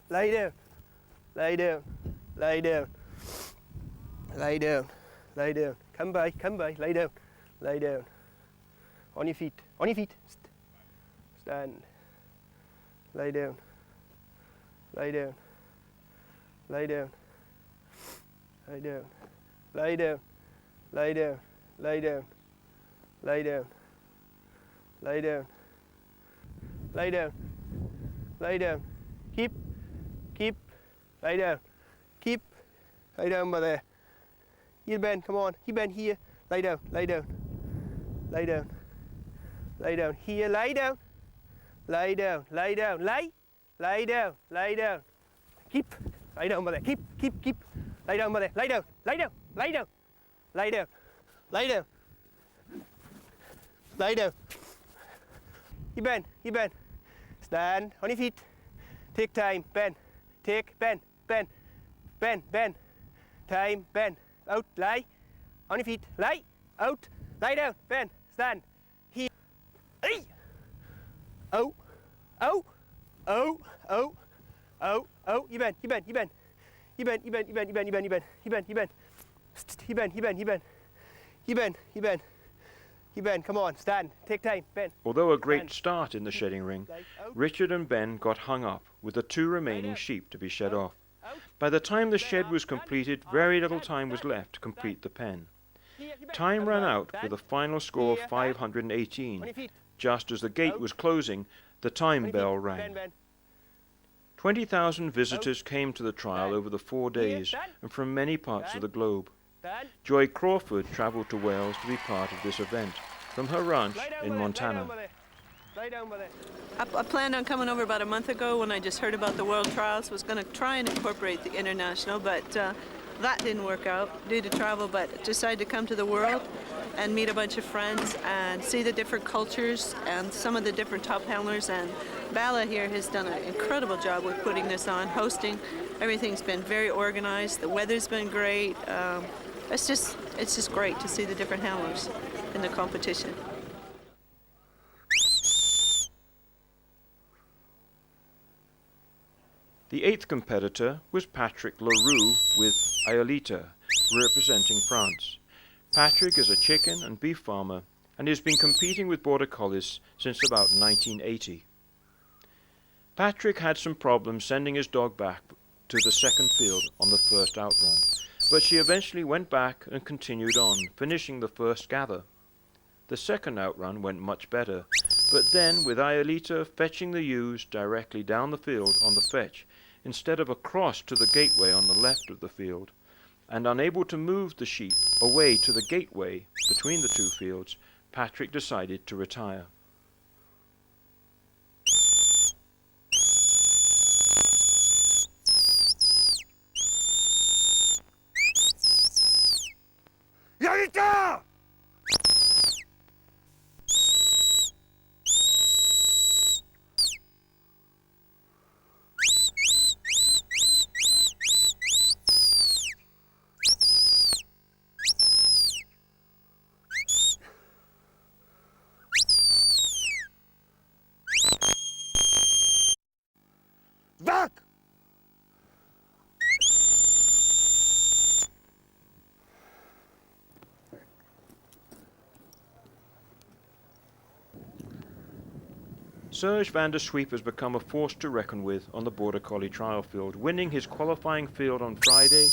Lie down. Lie down. Lie down. Lie down. Lie down. Come by. Lie down. Lie down. On your feet. On your feet. Stand. Lie down. Lie down. Lie down. Lie down. Lie down. Lie down. Lie down. Lie down. Lie down. Lie down. Lie down. Keep. Lie down. Keep. Lie down by there. Heel bend, come on. Heel bend here. Lie down. Lie down. Lie down. Lie down. Here. Lie down. Lie down. Lie down. Lie. Lie down. Lie down. Keep. Lie down by there. Keep. Lie down by there. Lie down. Lie down. Lie down. Lie down. Lie down. Lie down. You bend. Stand on your feet. Take time. Bend. Bend. Time. Bend. Out. Lie. On your feet. Lie. Out. Lie down. Bend. Stand. Here. Hey. Oh. You bend. He bend, come on, stand, take time, bend. Although a great start in the shedding ring, Richard and Ben got hung up with the 2 remaining sheep to be shed off. By the time the shed was completed, very little time was left to complete the pen. Time ran out with a final score of 518. Just as the gate was closing, the time bell rang. 20,000 visitors came to the trial over the 4 days and from many parts of the globe. Joy Crawford travelled to Wales to be part of this event from her ranch in Montana. I planned on coming over about a month ago when I just heard about the World Trials. Was going to try and incorporate the international, but that didn't work out due to travel, but decided to come to the World and meet a bunch of friends and see the different cultures and some of the different top handlers. And Bala here has done an incredible job with putting this on, hosting. Everything's been very organized. The weather's been great. It's just great to see the different handlers in the competition. The 8th competitor was Patrick Leroux with Ayolita, representing France. Patrick is a chicken and beef farmer and has been competing with Border Collies since about 1980. Patrick had some problems sending his dog back to the second field on the first outrun, but she eventually went back and continued on, finishing the first gather. The second outrun went much better, but then with Ayolita fetching the ewes directly down the field on the fetch, instead of across to the gateway on the left of the field, and unable to move the sheep away to the gateway between the 2 fields, Patrick decided to retire. Ayolita! Back! Serge van der Sweep has become a force to reckon with on the Border Collie trial field, winning his qualifying field on Friday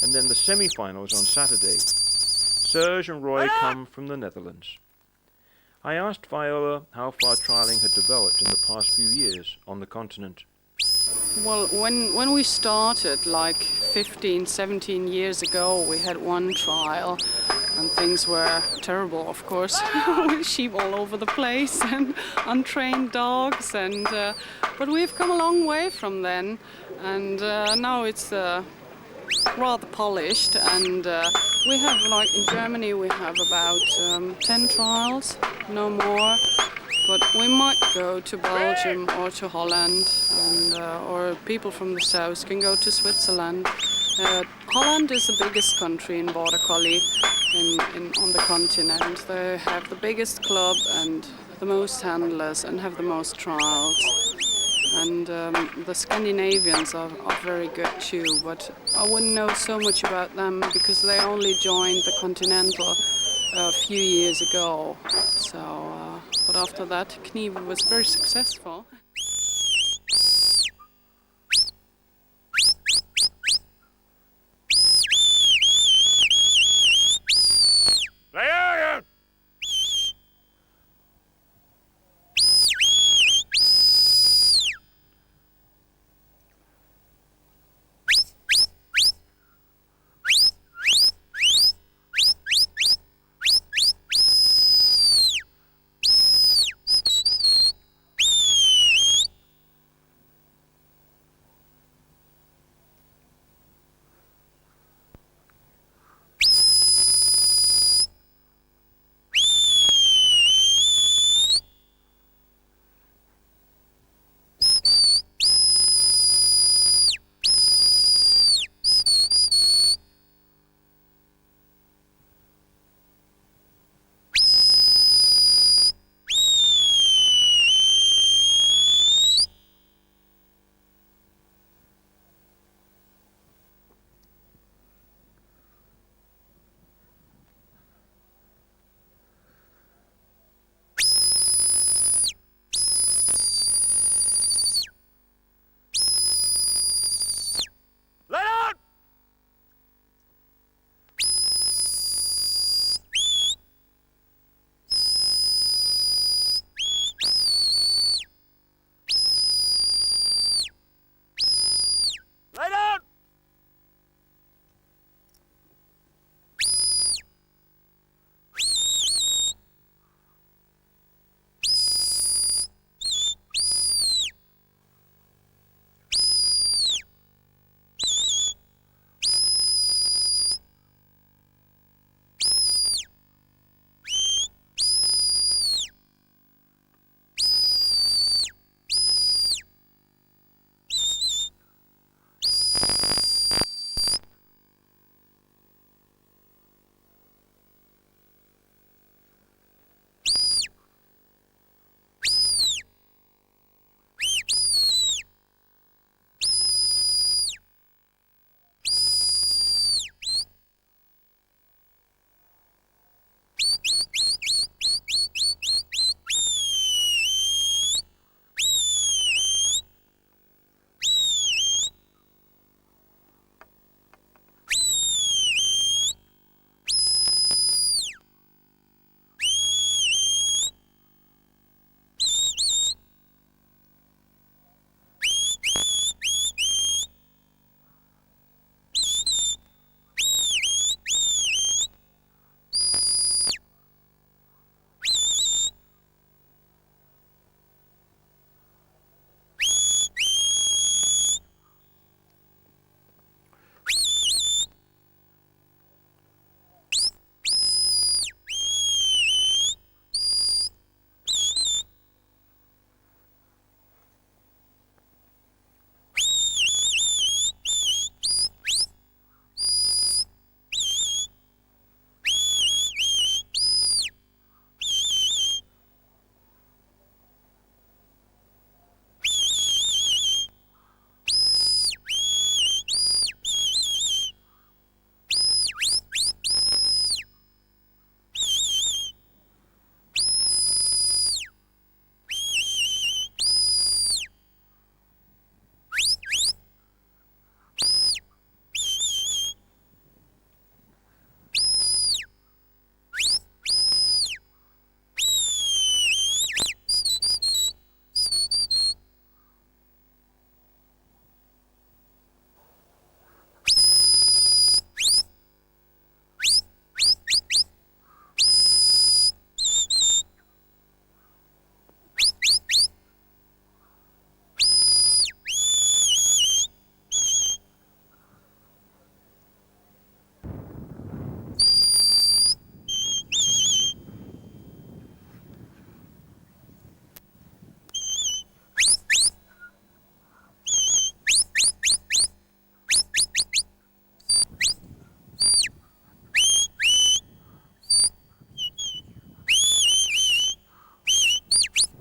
and then the semi-finals on Saturday. Serge and Roy come from the Netherlands. I asked Viola how far trialling had developed in the past few years on the continent. Well, when we started, like 15, 17 years ago, we had one trial, and things were terrible, of course, with sheep all over the place and untrained dogs, and but we've come a long way from then, and now it's rather polished, and we have, like in Germany, we have about 10 trials, no more. But we might go to Belgium or to Holland, and, or people from the south can go to Switzerland. Holland is the biggest country in Border Collie on the continent. They have the biggest club and the most handlers and have the most trials. And the Scandinavians are very good too, but I wouldn't know so much about them because they only joined the Continental a few years ago. So, but after that, Knive was very successful.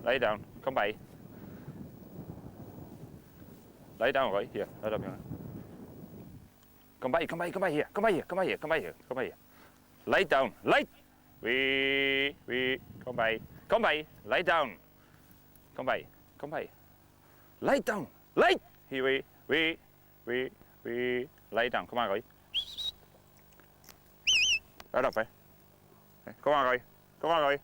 Lay down. Kom bij. Lay down rồi. Here, lay down. Come by here. Come by here. Lay down. We. Come by. Lay down. Come by. Lay down. Here we. Lay down. Come on rồi. Ra đập vậy. Come on rồi. Come on rồi.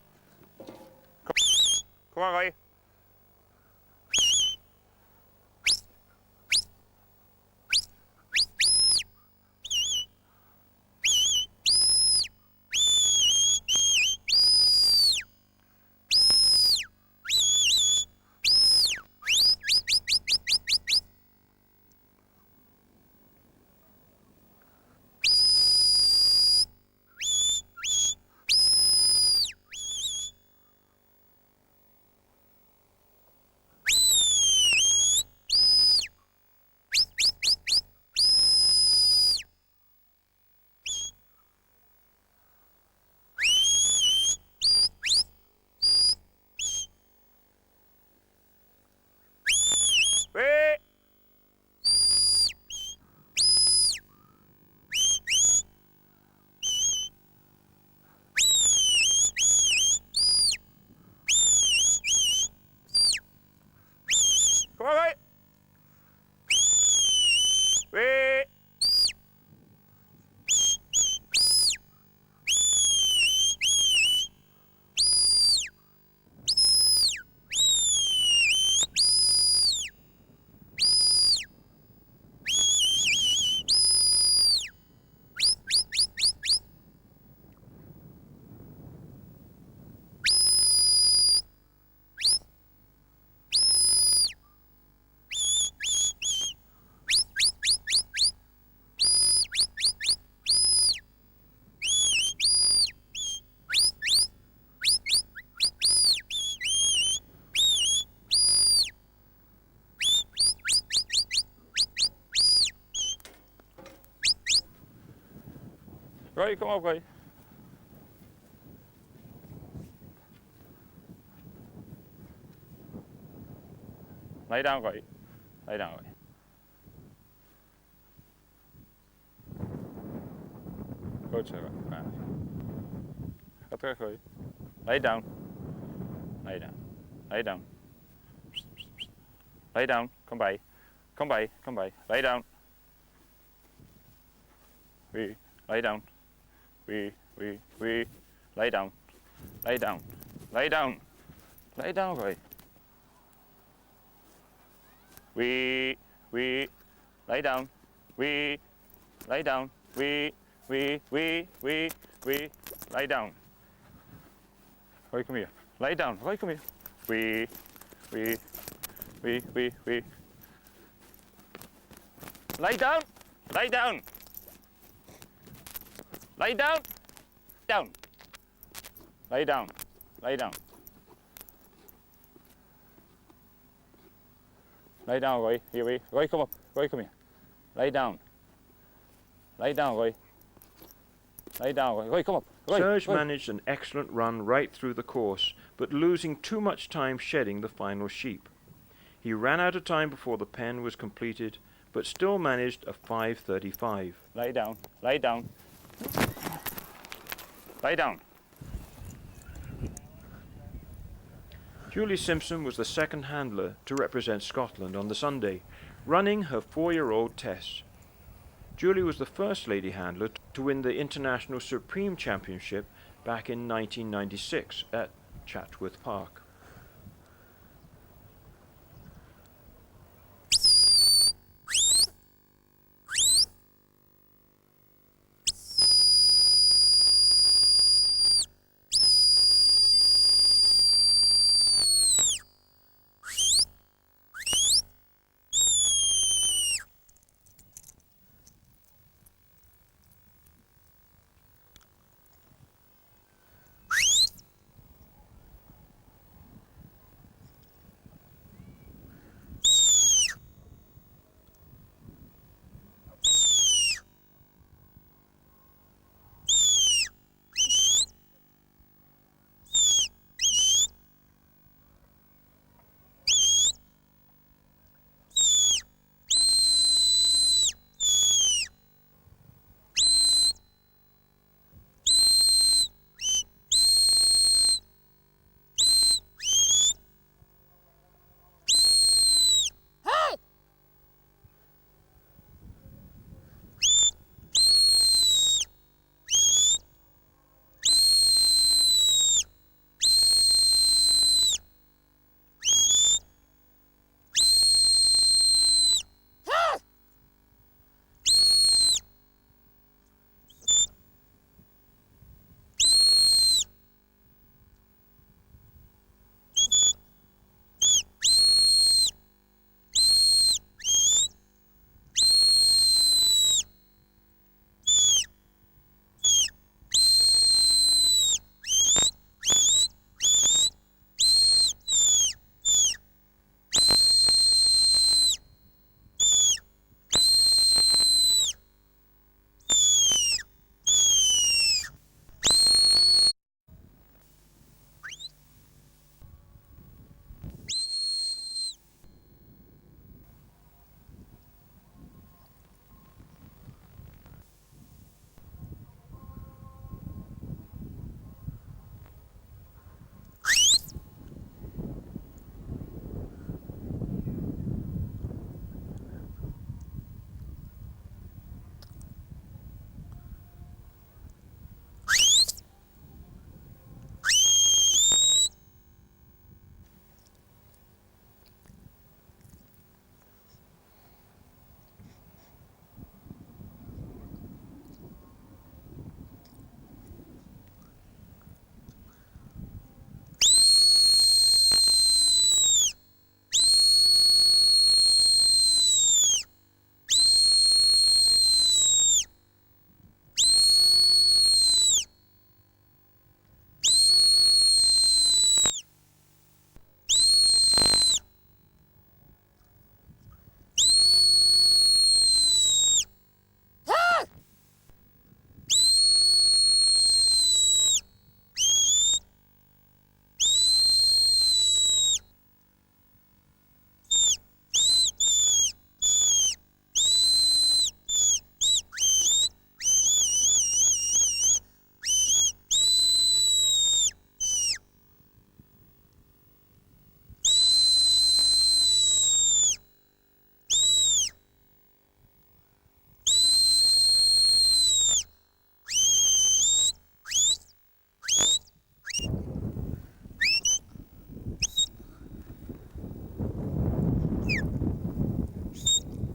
Rồi, come up rồi. Lay down rồi. Goed zo. Ga terug rồi. Lay down. Lay down. Come by. Lay down. We. Lay down. We. Lay down. Lay down rồi. We. Lay down. We. Lay down. We. Lay down. Roy, come here. Lay down. Roy, come here. We. Lay down. Lay down. Lay down. Lay down. Lay down, Roy. Here we. Roy, come up. Roy, come here. Lay down, Roy. Lay down, Roy. Roy, come up. Roy, Serge Roy. managed an excellent run right through the course, but losing too much time shedding the final sheep. He ran out of time before the pen was completed, but still managed a 5:35. Lay down. Julie Simpson was the second handler to represent Scotland on the Sunday, running her 4-year-old Tess. Julie was the first lady handler to win the International Supreme Championship back in 1996 at Chatsworth Park.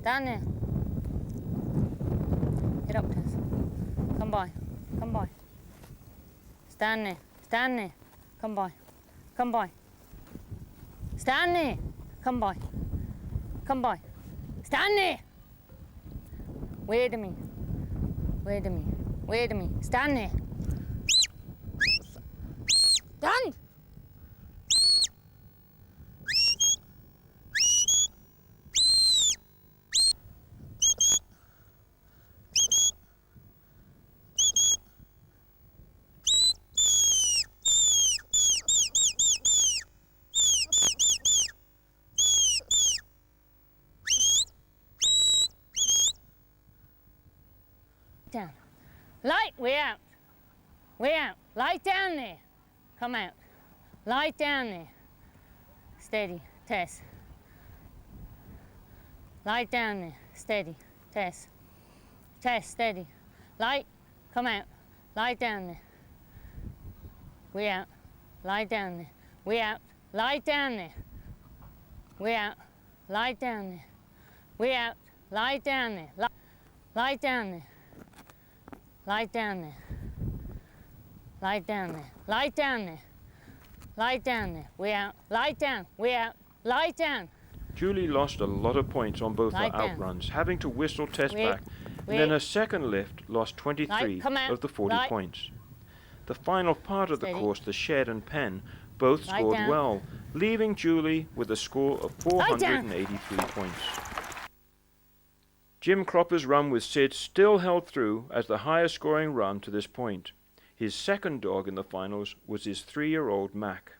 Down there. Get up, Tess. Come by. Come by. Stand there. Stand there. Come by. Come by. Stand there. Come by. Come by. Stand there. Wait a minute. Wait a minute. Wait a minute. Stand there. Stand. Down. Light, way out. Way out. Light down there. Come out. Light down there. Steady. Tess. Light down there. Steady. Tess. Tess, steady. Light. Come out. Light down there. Way out. Light down there. Way out. Light down there. Way out. Light down there. Way out. Light down there. Light down there. Light down there. Light down there. Light down there. Light down there. Way out. Light down. Way out. Light down. Julie lost a lot of points on both Light her down. outruns, having to whistle Tess Wait. back, and Wait. then her second lift lost 23 Light, come out. of the 40 Light. points. The final part of the Steady. course, the shed and pen, both Light scored down. well, leaving Julie with a score of Light down. 483 points. Jim Cropper's run with Sid still held through as the highest scoring run to this point. His second dog in the finals was his 3-year-old Mac.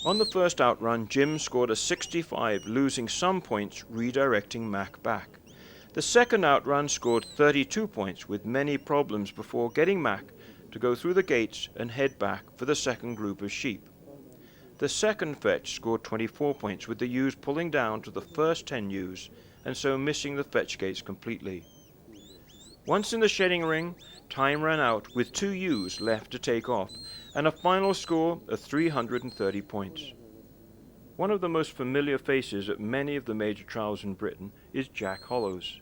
On the first outrun, Jim scored a 65, losing some points redirecting Mac back. The second outrun scored 32 points with many problems before getting Mac to go through the gates and head back for the second group of sheep. The second fetch scored 24 points with the ewes pulling down to the first 10 ewes and so missing the fetch gates completely. Once in the shedding ring, time ran out with 2 ewes left to take off and a final score of 330 points. One of the most familiar faces at many of the major trials in Britain is Jack Hollows.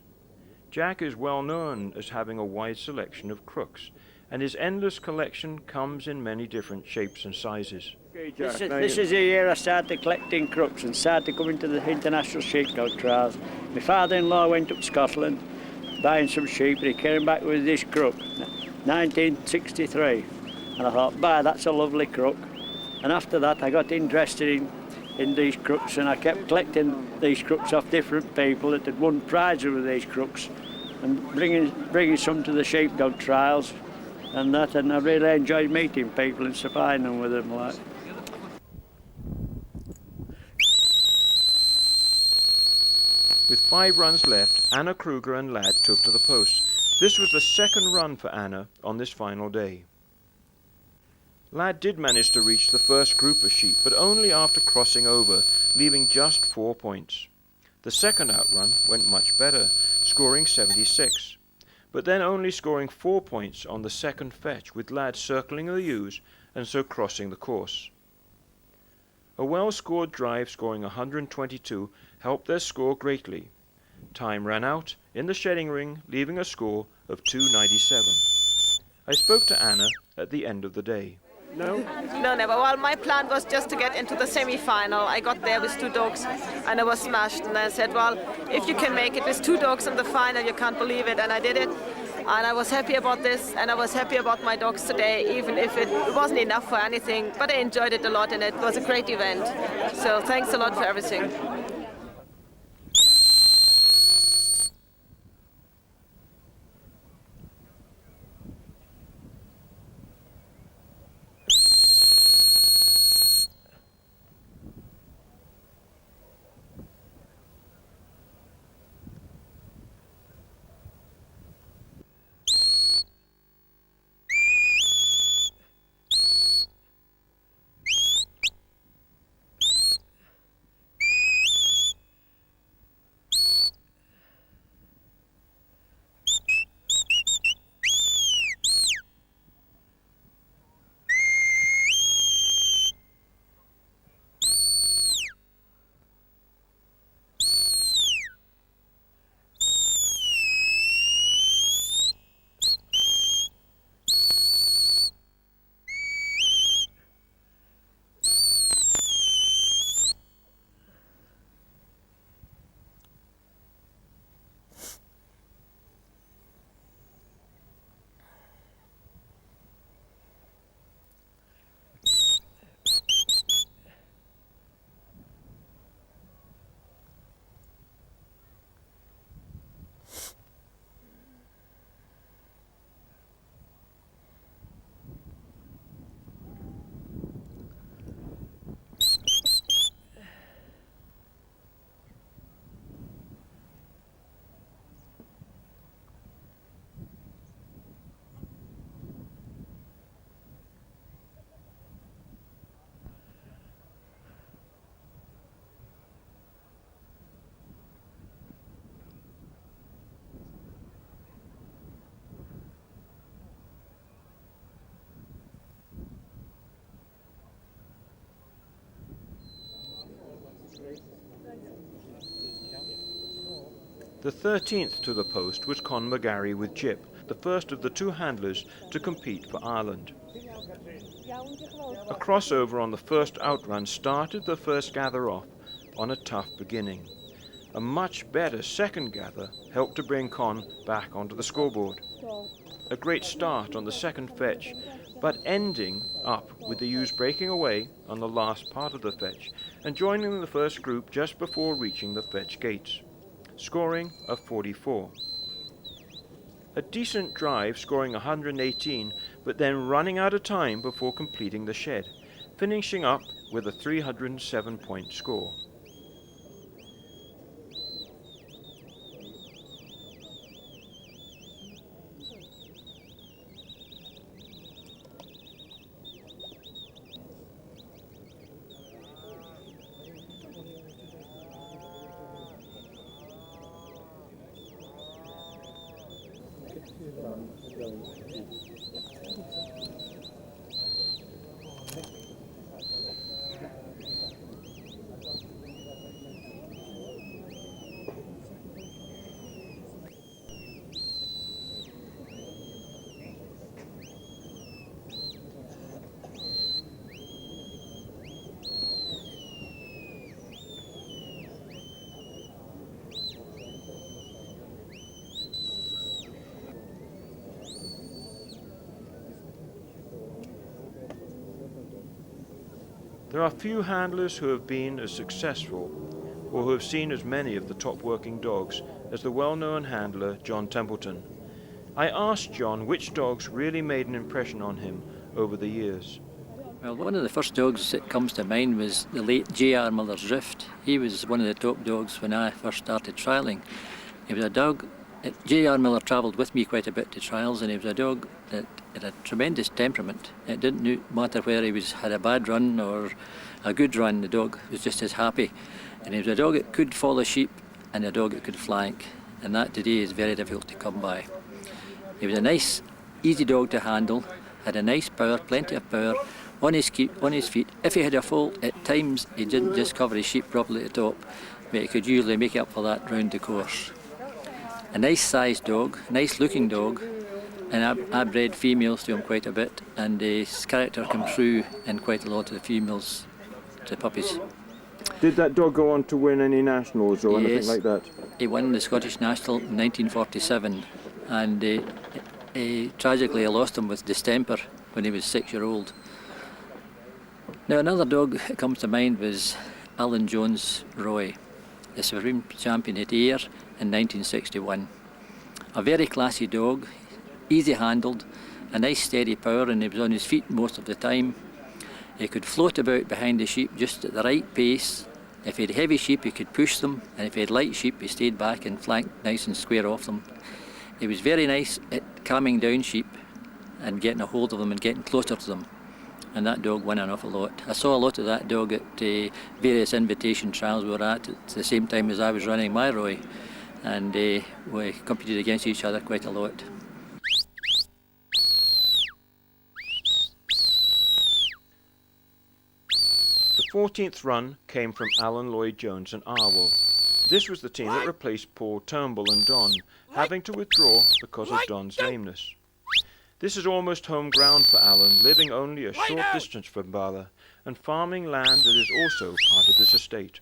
Jack is well known as having a wide selection of crooks, and his endless collection comes in many different shapes and sizes. This is the year I started collecting crooks and started coming to the international sheepdog trials. My father-in-law went up to Scotland buying some sheep and he came back with this crook, 1963. And I thought, that's a lovely crook. And after that I got interested in these crooks and I kept collecting these crooks off different people that had won prizes with these crooks and bringing some to the sheepdog trials and I really enjoyed meeting people and supplying them with them. With 5 runs left, Anna Kruger and Ladd took to the post. This was the second run for Anna on this final day. Ladd did manage to reach the first group of sheep, but only after crossing over, leaving just 4 points. The second outrun went much better, scoring 76, but then only scoring 4 points on the second fetch, with Ladd circling the ewes and so crossing the course. A well-scored drive scoring 122 helped their score greatly. Time ran out in the shedding ring, leaving a score of 297. I spoke to Anna at the end of the day. No, never. Well, my plan was just to get into the semi-final. I got there with 2 dogs and I was smashed. And I said, well, if you can make it with 2 dogs in the final, you can't believe it. And I did it. And I was happy about this. And I was happy about my dogs today, even if it wasn't enough for anything. But I enjoyed it a lot and it was a great event. So thanks a lot for everything. The 13th to the post was Con McGarry with Jip, the first of the 2 handlers to compete for Ireland. A crossover on the first outrun started the first gather off on a tough beginning. A much better second gather helped to bring Con back onto the scoreboard. A great start on the second fetch, but ending up with the ewes breaking away on the last part of the fetch and joining the first group just before reaching the fetch gates, scoring a 44. A decent drive, scoring 118, but then running out of time before completing the shed, finishing up with a 307-point score. There are few handlers who have been as successful or who have seen as many of the top working dogs as the well-known handler John Templeton. I asked John which dogs really made an impression on him over the years. Well, one of the first dogs that comes to mind was the late J.R. Miller's Drift. He was one of the top dogs when I first started trialling. He was a dog. J.R. Miller travelled with me quite a bit to trials, and he was a dog that had a tremendous temperament. It didn't matter whether he had a bad run or a good run, the dog was just as happy. And he was a dog that could follow sheep and a dog that could flank, and that today is very difficult to come by. He was a nice, easy dog to handle, had a nice power, plenty of power, on his feet. If he had a fault, at times he didn't just cover his sheep properly at the top, but he could usually make up for that round the course. A nice sized dog, nice looking dog, and I bred females to him quite a bit, and his character came through in quite a lot of the females, the puppies. Did that dog go on to win any nationals or anything like that? He won the Scottish National in 1947, and tragically I lost him with distemper when he was 6-year-old. Now another dog that comes to mind was Alan Jones Roy, the Supreme Champion at Ayr in 1961. A very classy dog, easy handled, a nice steady power, and he was on his feet most of the time. He could float about behind the sheep just at the right pace. If he had heavy sheep he could push them, and if he had light sheep he stayed back and flanked nice and square off them. He was very nice at calming down sheep and getting a hold of them and getting closer to them, and that dog won an awful lot. I saw a lot of that dog at various invitation trials we were at the same time as I was running my Roy, and we competed against each other quite a lot. The 14th run came from Alan Lloyd Jones and Awel. This was the team that replaced Paul Turnbull and Don, having to withdraw because of Don's lameness. This is almost home ground for Alan, living only a short distance from Bala, and farming land that is also part of this estate.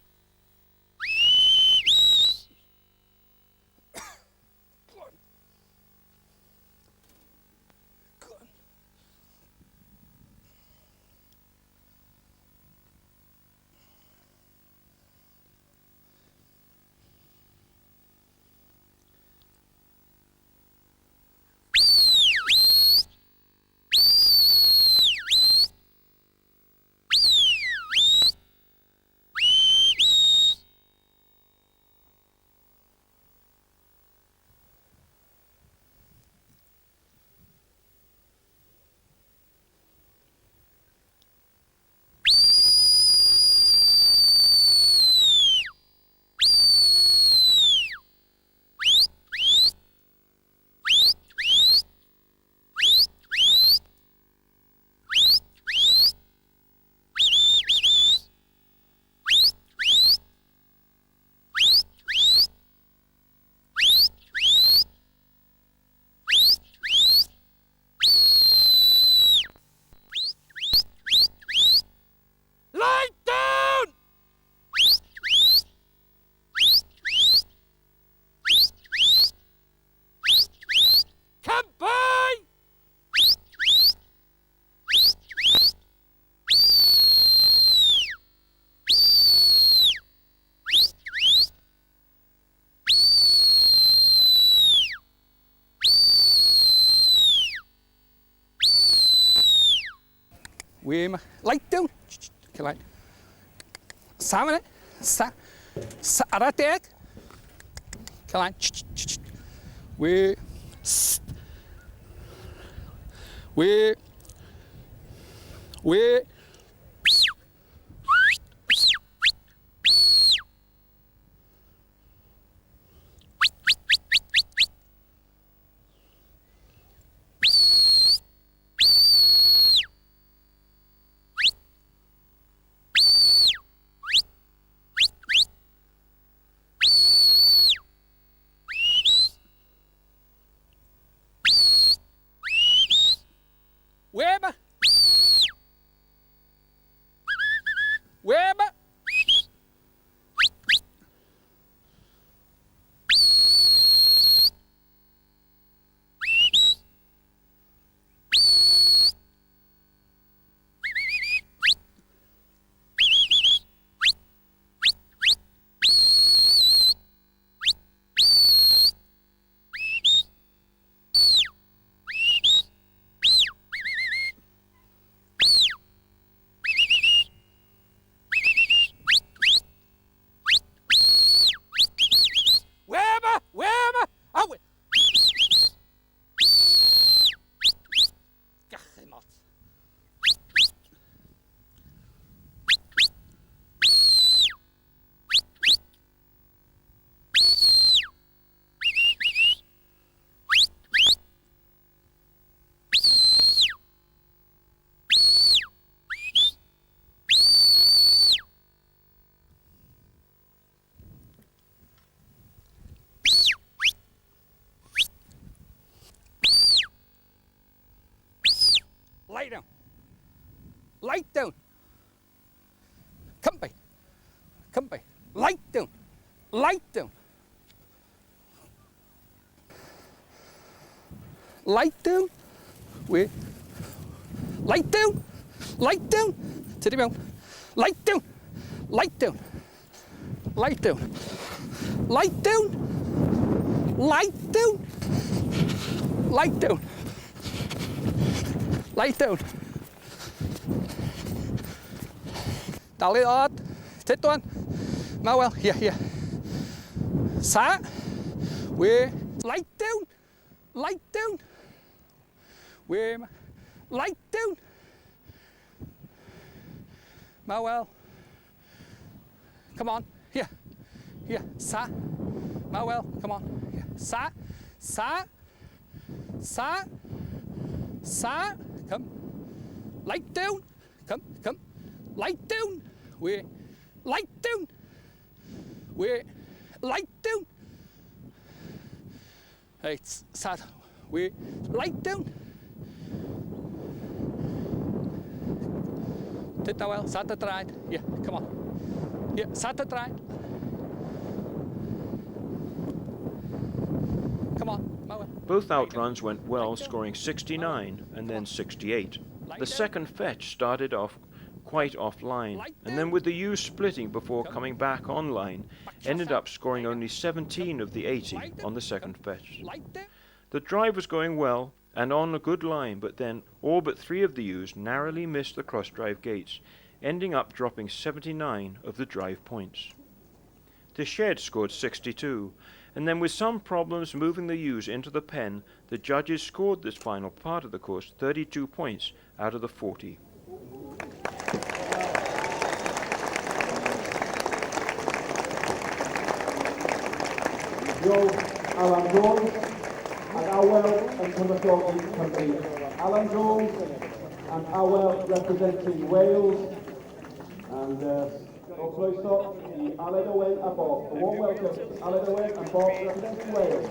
Light down. Come on. Salmon it. Right there. Come on. We. Weber. Weber. Lie down. Lie down. Come by. Come by. Lie down. Lie down. Lie down. Wait. Lie down. Lie down. To the ground. Lie down. Lie down. Lie down. Lie down. Lie down. Lie down. Lie down. Dal i ddod. Tyd o'n. Awel. Here. Sa. We. Lie down. Lie down. We. Lie down. Awel. Come on. Here. Sa. Awel. Come on. Here. Sa. Come. Lie down. Come. Lie down. We. Lie down. We. Lie down. Right, sad. We. Lie down. Tyd Awel, sad a draed. Yeah, come on. Yeah, sad a draed. Come on, Awel. Both outruns went well, scoring 69 and then 68. The second fetch started off quite offline, and then with the ewes splitting before coming back online, ended up scoring only 17 of the 80 on the second fetch. The drive was going well and on a good line, but then all but 3 of the ewes narrowly missed the cross-drive gates, ending up dropping 79 of the drive points. The shed scored 62, and then with some problems moving the ewes into the pen, the judges scored this final part of the course 32 points out of the 40. Alan Jones and Awel and Templeton company. Alan Jones and Awel representing Wales, and croeso I Aled Owen a Bob. A warm welcome to Aled Owen and Bob representing Wales.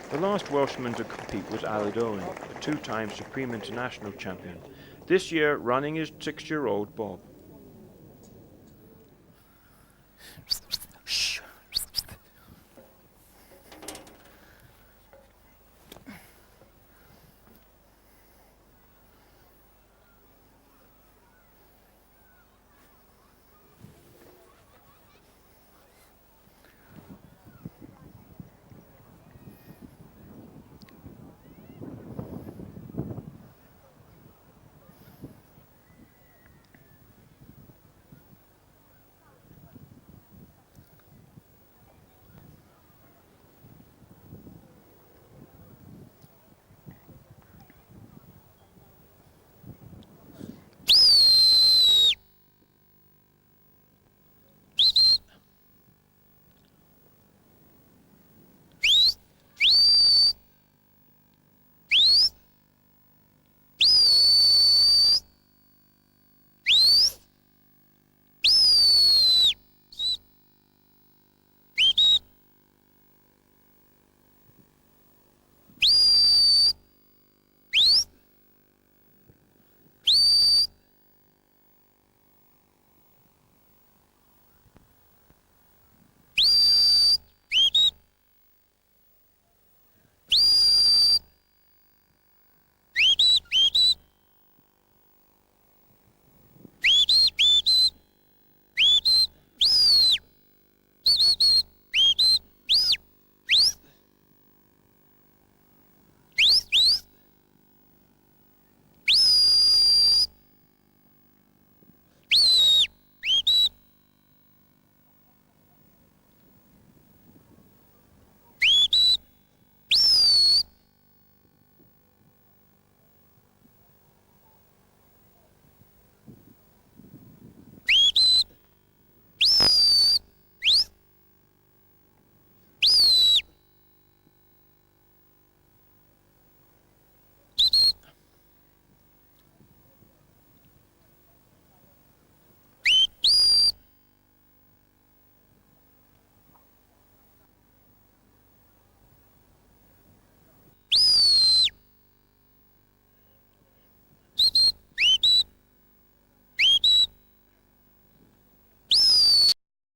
The last Welshman to compete was Aled Owen, a 2-time Supreme International champion, this year running his 6-year-old Bob.